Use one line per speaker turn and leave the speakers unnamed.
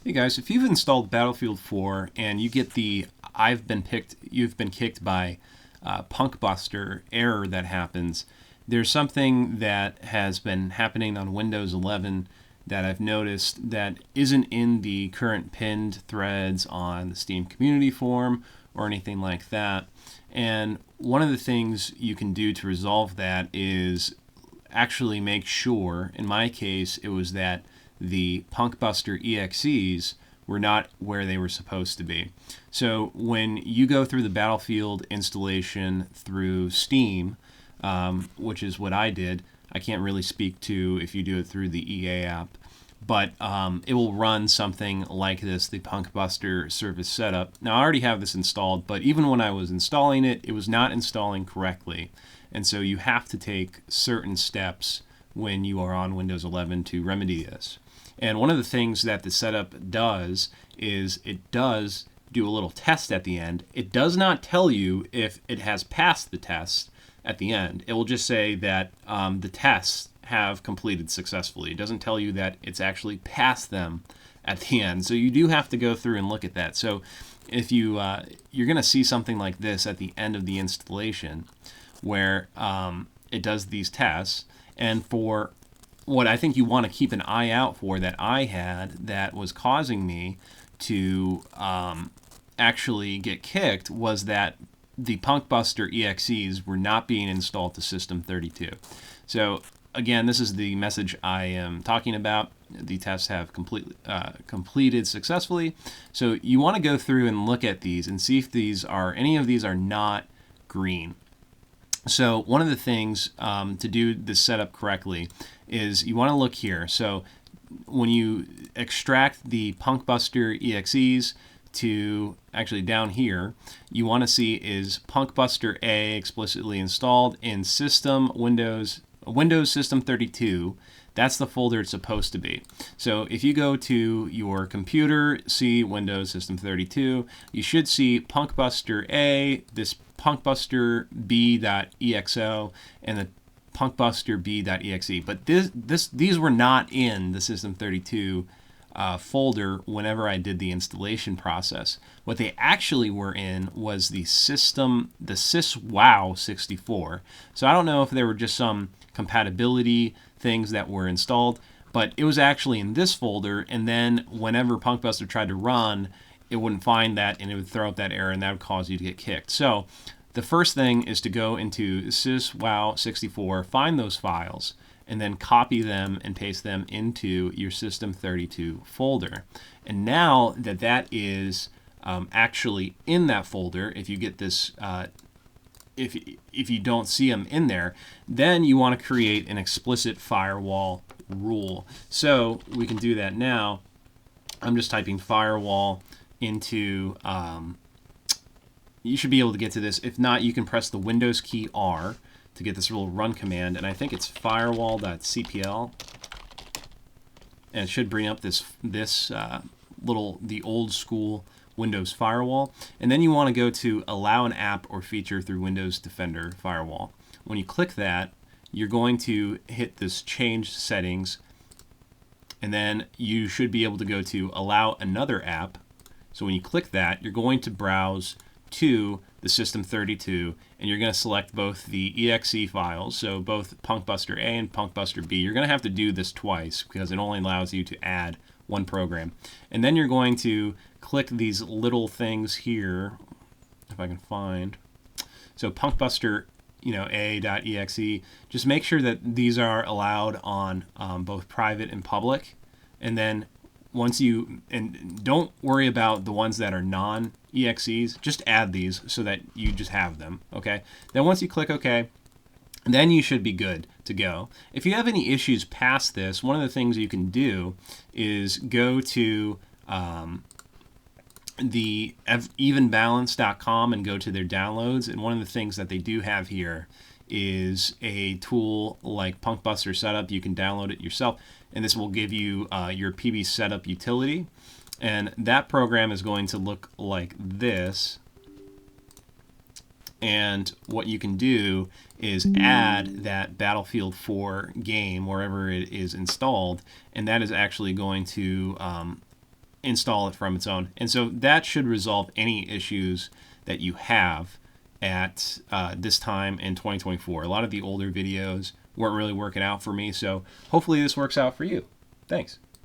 Hey guys, if you've installed Battlefield 4 and you get the you've been kicked by Punkbuster error that happens, there's something that has been happening on Windows 11 that I've noticed that isn't in the current pinned threads on the Steam community forum or anything like that. And one of the things you can do to resolve that is actually make sure, in my case, it was that the pnkbstrExes were not where they were supposed to be. So when you go through the Battlefield installation through Steam, which is what I did, I can't really speak to if you do it through the EA app, but it will run something like this, the Punkbuster service setup. Now, I already have this installed, but even when I was installing it, it was not installing correctly. And so you have to take certain steps when you are on Windows 11 to remedy this. And one of the things that the setup does is it does do a little test at the end. It does not tell you if it has passed the test at the end. It will just say that the tests have completed successfully. It doesn't tell you that it's actually passed them at the end. So you do have to go through and look at that. So if you're going to see something like this at the end of the installation where it does these tests, and for what I think you want to keep an eye out for that I had that was causing me to actually get kicked was that the pnkbstrExes were not being installed to System 32. So again, this is the message I am talking about. The tests have completed successfully. So you want to go through and look at these and see if any of these are not green. So one of the things to do this setup correctly is you want to look here. So when you extract the pnkbstrExes to actually down here, you want to see is pnkbstrA explicitly installed in Windows System 32. That's the folder it's supposed to be. So if you go to your computer, see Windows System 32, you should see punkbstrA, this pnkbstrB.exe, and the pnkbstrB.exe. But these were not in the System 32 folder whenever I did the installation process. What they actually were in was the syswow64. So I don't know if there were just some compatibility things that were installed, but it was actually in this folder, and then whenever Punkbuster tried to run, it wouldn't find that, and it would throw up that error, and that would cause you to get kicked. So the first thing is to go into syswow64, find those files, and then copy them and paste them into your System 32 folder. And now that that is actually in that folder, if you get this, if you don't see them in there, then you want to create an explicit firewall rule. So we can do that now. I'm just typing firewall into, you should be able to get to this. If not, you can press the Windows key R to get this little run command, and I think it's firewall.cpl, and it should bring up the old school Windows firewall. And then you want to go to allow an app or feature through Windows Defender Firewall. When you click that, you're going to hit this change settings, and then you should be able to go to allow another app. So when you click that, you're going to browse to the System 32, and you're going to select both the exe files, so both punkbstrA and punkbstrB. You're going to have to do this twice because it only allows you to add one program. And then you're going to click these little things here, if I can find. So punkbuster, A.exe. Just make sure that these are allowed on both private and public. And then and don't worry about the ones that are non-exes, just add these so that you just have them, okay? Then once you click OK, then you should be good to go. If you have any issues past this, one of the things you can do is go to the evenbalance.com and go to their downloads, and one of the things that they do have here is a tool like Punkbuster Setup. You can download it yourself, and this will give you your PB Setup utility, and that program is going to look like this. And what you can do is add that Battlefield 4 game wherever it is installed, and that is actually going to install it from its own. And so that should resolve any issues that you have at this time in 2024. A lot of the older videos weren't really working out for me, so hopefully this works out for you. Thanks.